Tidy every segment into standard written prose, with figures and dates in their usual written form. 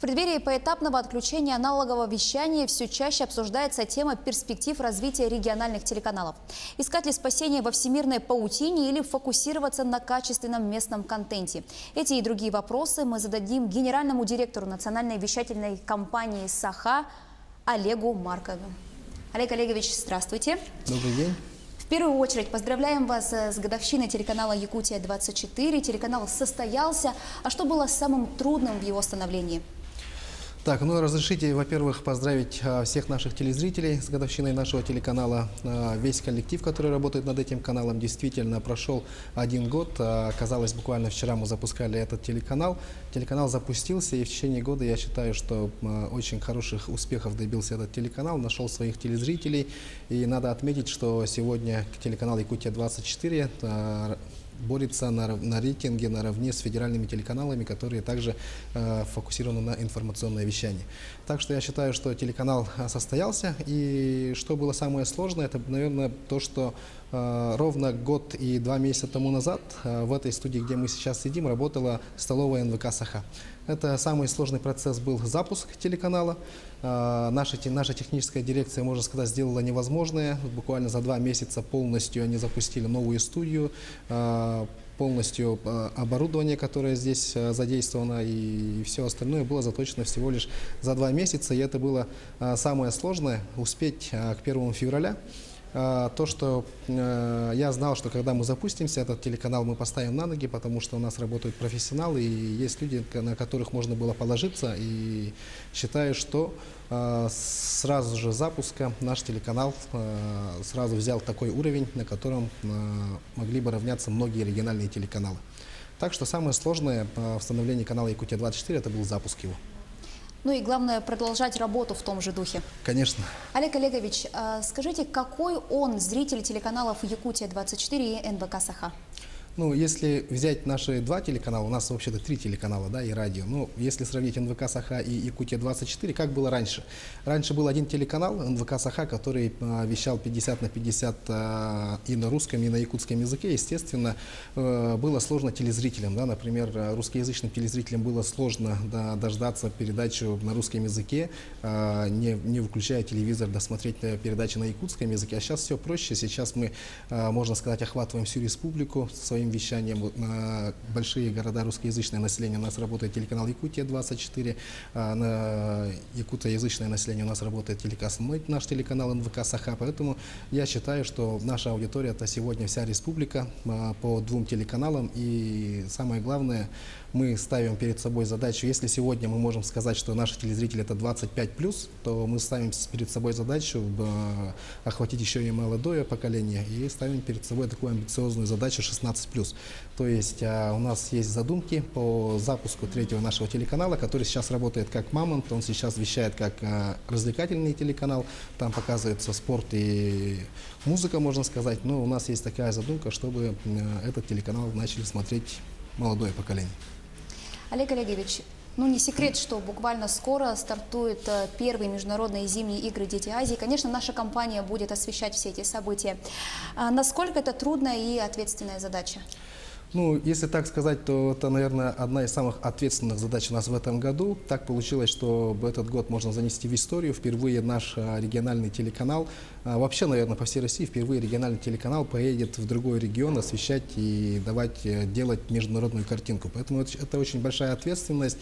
преддверии поэтапного отключения аналогового вещания все чаще обсуждается тема перспектив развития региональных телеканалов. Искать ли спасение во всемирной паутине или фокусироваться на качественном местном контенте? Эти и другие вопросы мы зададим генеральному директору национальной вещательной компании «Саха» Олегу Маркову. Олег Олегович, здравствуйте. Добрый день. В первую очередь поздравляем вас с годовщиной телеканала «Якутия-24». Телеканал состоялся. А что было самым трудным в его становлении? Так, разрешите, во-первых, поздравить всех наших телезрителей с годовщиной нашего телеканала. Весь коллектив, который работает над этим каналом, действительно прошел 1 год. Казалось, буквально вчера мы запускали этот телеканал. Телеканал запустился, и в течение года, я считаю, что очень хороших успехов добился этот телеканал, нашел своих телезрителей. И надо отметить, что сегодня телеканал «Якутия-24» борется на рейтинге наравне с федеральными телеканалами, которые также фокусированы на информационное вещание. Так что я считаю, что телеканал состоялся. И что было самое сложное, это, наверное, то, что ровно год и 2 месяца тому назад в этой студии, где мы сейчас сидим, работала столовая НВК «Саха». Это самый сложный процесс был запуск телеканала. Наша техническая дирекция, можно сказать, сделала невозможное. Буквально за 2 месяца полностью они запустили новую студию, полностью оборудование, которое здесь задействовано, и все остальное было заточено всего лишь за 2 месяца. И это было самое сложное — успеть к 1 февраля. То, что я знал, что когда мы запустимся, этот телеканал мы поставим на ноги, потому что у нас работают профессионалы, и есть люди, на которых можно было положиться. И считаю, что сразу же запуска наш телеканал сразу взял такой уровень, на котором могли бы равняться многие региональные телеканалы. Так что самое сложное в становлении канала «Якутия-24» это был запуск его. Ну и главное, продолжать работу в том же духе. Конечно. Олег Олегович, скажите, какой он зритель телеканалов «Якутия-24» и НВК «Саха»? Если взять наши 2 телеканала, у нас вообще-то 3 телеканала, да, и радио. Если сравнить НВК «Саха» и «Якутия-24», как было раньше? Раньше был один телеканал, НВК «Саха», который вещал 50 на 50 и на русском, и на якутском языке. Естественно, было сложно телезрителям, да, например, русскоязычным телезрителям было сложно дождаться передачу на русском языке, не включая телевизор, досмотреть передачи на якутском языке. А сейчас все проще. Сейчас мы, можно сказать, охватываем всю республику своим вещанием. На большие города, русскоязычное население у нас работает телеканал «Якутия-24», на якутоязычное население у нас работает наш телеканал НВК «Саха». Поэтому я считаю, что наша аудитория — это сегодня вся республика по 2 телеканалам. И самое главное, мы ставим перед собой задачу, если сегодня мы можем сказать, что наши телезрители — это 25+, то мы ставим перед собой задачу охватить еще и молодое поколение, и ставим перед собой такую амбициозную задачу 16+. То есть у нас есть задумки по запуску 3-го нашего телеканала, который сейчас работает как «Мамонт», он сейчас вещает как развлекательный телеканал, там показывается спорт и музыка, можно сказать, но у нас есть такая задумка, чтобы этот телеканал начали смотреть молодое поколение. Олег Олегович, не секрет, что буквально скоро стартуют первые международные зимние игры «Дети Азии». Конечно, наша компания будет освещать все эти события. Насколько это трудная и ответственная задача? Если так сказать, то это, наверное, одна из самых ответственных задач у нас в этом году. Так получилось, что этот год можно занести в историю. Впервые наш региональный телеканал, вообще, наверное, по всей России, впервые региональный телеканал поедет в другой регион освещать и делать международную картинку. Поэтому это очень большая ответственность.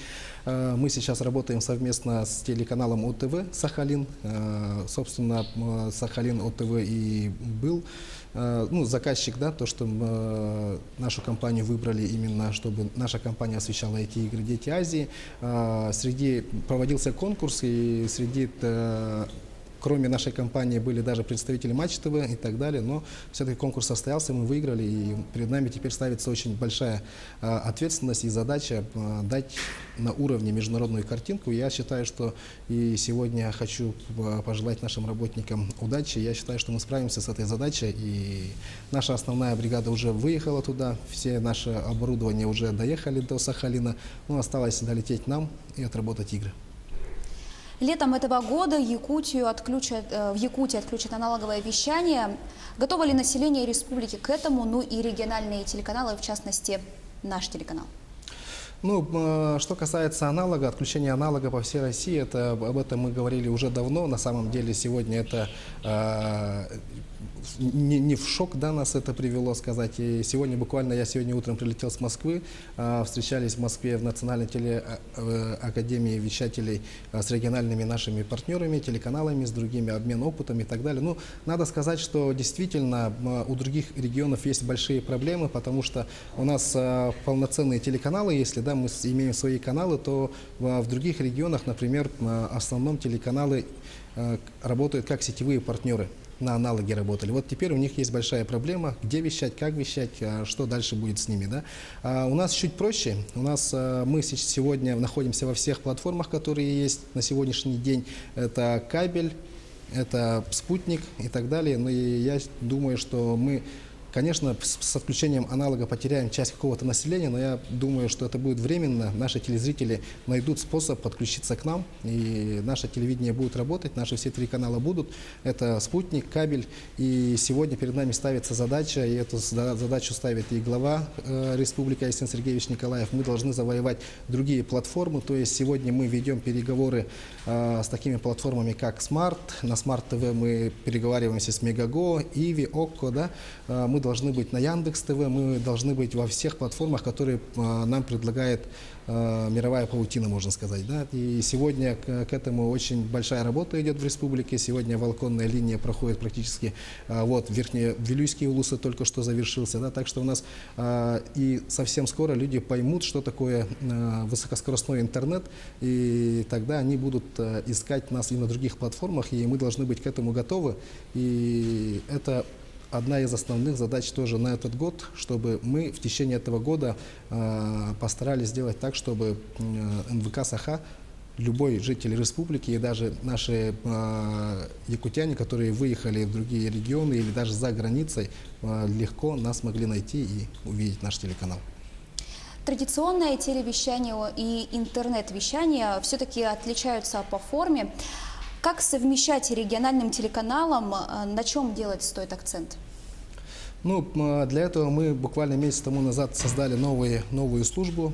Мы сейчас работаем совместно с телеканалом ОТВ «Сахалин». Собственно, «Сахалин» ОТВ и был заказчик, да, то, что нашу компанию выбрали именно, чтобы наша компания освещала эти игры «Дети Азии». Проводился конкурс, и кроме нашей компании были даже представители Матч ТВ и так далее, но все-таки конкурс состоялся, мы выиграли, и перед нами теперь ставится очень большая ответственность и задача дать на уровне международную картинку. Я считаю, что и сегодня хочу пожелать нашим работникам удачи. Я считаю, что мы справимся с этой задачей, и наша основная бригада уже выехала туда, все наше оборудование уже доехали до Сахалина, осталось долететь нам и отработать игры. Летом этого года в Якутии отключат аналоговое вещание. Готово ли население республики к этому, и региональные телеканалы, в частности, наш телеканал? Ну, что касается аналога, отключения аналога по всей России, об этом мы говорили уже давно. На самом деле сегодня это не в шок, да, нас это привело, сказать. И сегодня буквально, я сегодня утром прилетел с Москвы, встречались в Москве в Национальной телеакадемии вещателей с региональными нашими партнерами, телеканалами, с другими, обмен опытом и так далее. Ну, надо сказать, что действительно у других регионов есть большие проблемы, потому что у нас полноценные телеканалы, если, да, мы имеем свои каналы, то в других регионах, например, в основном телеканалы работают как сетевые партнеры. На аналоге работали. Вот теперь у них есть большая проблема, где вещать, как вещать, что дальше будет с ними. Да? У нас чуть проще. Мы сегодня находимся во всех платформах, которые есть на сегодняшний день. Это кабель, это спутник и так далее. Но я думаю, что мы, конечно, с отключением аналога потеряем часть какого-то населения, но я думаю, что это будет временно. Наши телезрители найдут способ подключиться к нам, и наше телевидение будет работать, наши все 3 канала будут. Это спутник, кабель. И сегодня перед нами ставится задача, и эту задачу ставит и глава республики Айсен Сергеевич Николаев. Мы должны завоевать другие платформы. То есть сегодня мы ведем переговоры с такими платформами, как Smart. На Smart TV мы переговариваемся с Мегаго, Иви, Окко. Да? Мы должны быть на Яндекс ТВ, мы должны быть во всех платформах, которые нам предлагает мировая паутина, можно сказать. Да? И сегодня к этому очень большая работа идет в республике. Сегодня волоконная линия проходит практически, вот, Верхневилюйский улус только что завершился. Да? Так что у нас и совсем скоро люди поймут, что такое высокоскоростной интернет, и тогда они будут искать нас и на других платформах, и мы должны быть к этому готовы. И это одна из основных задач тоже на этот год, чтобы мы в течение этого года постарались сделать так, чтобы НВК Саха, любой житель республики и даже наши якутяне, которые выехали в другие регионы или даже за границей, легко нас могли найти и увидеть наш телеканал. Традиционное телевещание и интернет-вещание все-таки отличаются по форме. Как совмещать региональным телеканалам, на чем делать стоит акцент? Ну, для этого мы буквально месяц тому назад создали новую службу,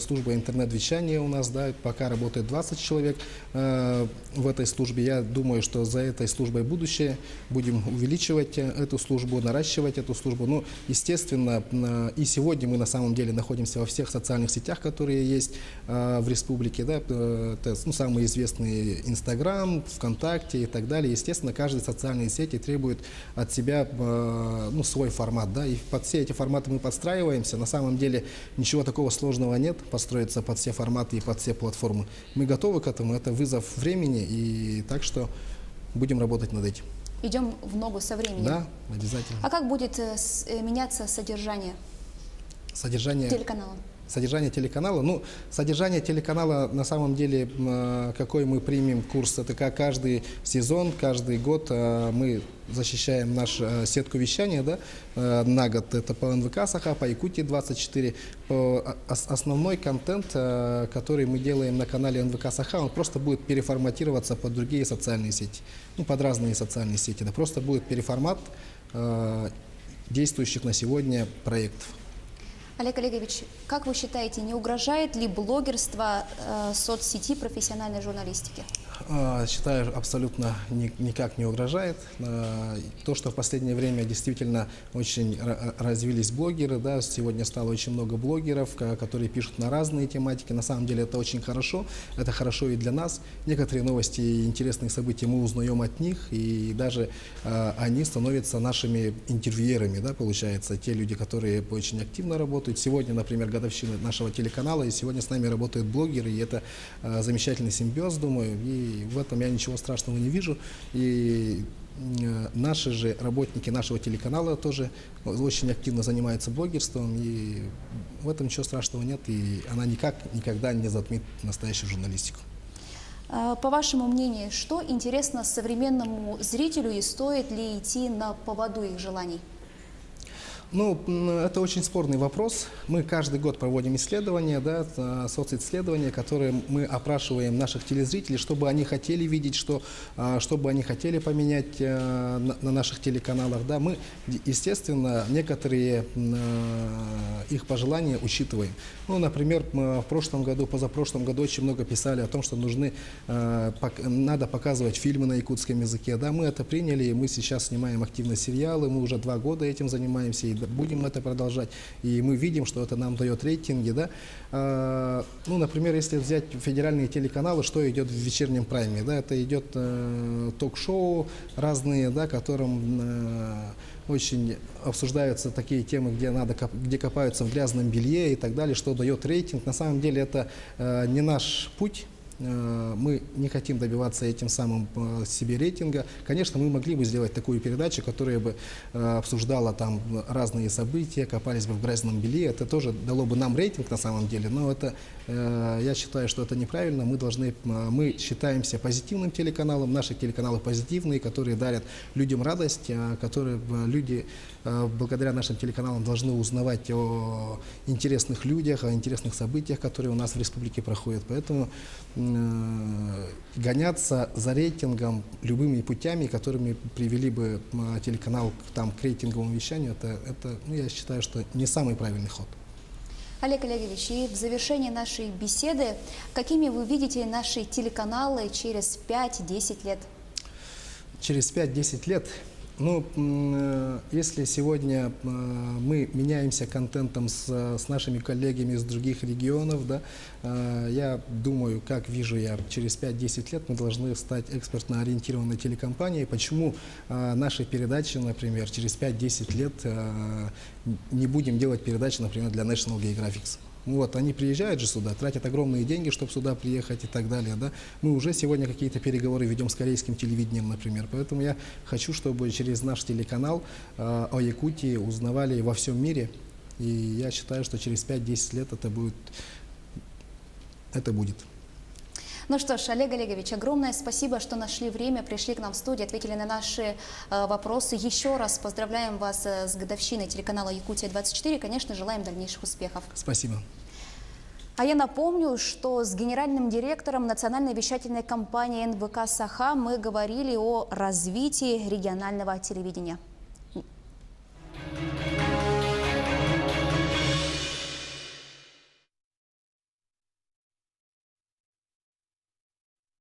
служба интернет-вещания у нас, да, пока работает 20 человек в этой службе. Я думаю, что за этой службой будущее, будем увеличивать эту службу, наращивать эту службу. Ну, естественно, и сегодня мы на самом деле находимся во всех социальных сетях, которые есть в республике, да, это, ну, самые известные Инстаграм, ВКонтакте и так далее. Естественно, каждая социальная сеть требует от себя, ну, свой формат, да, и под все эти форматы мы подстраиваемся. На самом деле ничего такого сложного нет, подстроиться под все форматы и под все платформы. Мы готовы к этому, это вызов времени, и так что будем работать над этим. Идем в ногу со временем. Да, обязательно. А как будет меняться содержание телеканала? Содержание телеканала. Ну, содержание телеканала на самом деле, какой мы примем курс, это как каждый сезон, каждый год мы защищаем нашу сетку вещания, да, на год. Это по НВК Саха, по Якутии 24. Основной контент, который мы делаем на канале НВК Саха, он просто будет переформатироваться под другие социальные сети, ну, под разные социальные сети. Да, просто будет переформат действующих на сегодня проектов. Олег Олегович, как вы считаете, не угрожает ли блогерство соцсети профессиональной журналистики? Считаю, абсолютно никак не угрожает. То, что в последнее время действительно очень развились блогеры, да, сегодня стало очень много блогеров, которые пишут на разные тематики. На самом деле это очень хорошо, это хорошо и для нас. Некоторые новости и интересные события мы узнаем от них, и даже они становятся нашими интервьюерами, да, получается, те люди, которые очень активно работают. Сегодня, например, годовщина нашего телеканала, и сегодня с нами работают блогеры, и это замечательный симбиоз, думаю, и в этом я ничего страшного не вижу. И наши же работники нашего телеканала тоже очень активно занимаются блогерством, и в этом ничего страшного нет, и она никогда не затмит настоящую журналистику. По вашему мнению, что интересно современному зрителю и стоит ли идти на поводу их желаний? Ну, это очень спорный вопрос. Мы каждый год проводим исследования, да, социсследования, которые мы опрашиваем наших телезрителей, что бы они хотели видеть, что бы они хотели поменять на наших телеканалах. Да. Мы, естественно, некоторые их пожелания учитываем. Ну, например, в прошлом году, позапрошлом году очень много писали о том, что надо показывать фильмы на якутском языке. Да, мы это приняли, и мы сейчас снимаем активно сериалы, мы уже 2 года этим занимаемся и будем это продолжать. И мы видим, что это нам дает рейтинги. Да. Ну, например, если взять федеральные телеканалы, что идет в вечернем прайме? Да, это идет ток-шоу разные, да, которым очень обсуждаются такие темы, где копаются в грязном белье и так далее, что дает рейтинг. На самом деле это не наш путь. Мы не хотим добиваться этим самым себе рейтинга. Конечно, мы могли бы сделать такую передачу, которая бы обсуждала там разные события, копались бы в грязном белье. Это тоже дало бы нам рейтинг на самом деле, но это, я считаю, что это неправильно. Мы считаемся позитивным телеканалом, наши телеканалы позитивные, которые дарят людям радость, которые люди благодаря нашим телеканалам должны узнавать о интересных людях, о интересных событиях, которые у нас в республике проходят. Поэтому гоняться за рейтингом любыми путями, которыми привели бы телеканал к рейтинговому вещанию, это, я считаю, что не самый правильный ход. Олег Олегович, и в завершении нашей беседы, какими вы видите наши телеканалы через 5-10 лет? Через 5-10 лет? Ну, если сегодня мы меняемся контентом с нашими коллегами из других регионов, да, я думаю, как вижу я, через 5-10 лет мы должны стать экспортно ориентированной телекомпанией. Почему наши передачи, например, через 5-10 лет не будем делать передачи, например, для National Geographic? Вот, они приезжают же сюда, тратят огромные деньги, чтобы сюда приехать и так далее. Да? Мы уже сегодня какие-то переговоры ведем с корейским телевидением, например. Поэтому я хочу, чтобы через наш телеканал о Якутии узнавали во всем мире. И я считаю, что через 5-10 лет это будет. Ну что ж, Олег Олегович, огромное спасибо, что нашли время, пришли к нам в студию, ответили на наши вопросы. Еще раз поздравляем вас с годовщиной телеканала «Якутия-24». Конечно, желаем дальнейших успехов. Спасибо. А я напомню, что с генеральным директором национальной вещательной компании НВК «Саха» мы говорили о развитии регионального телевидения.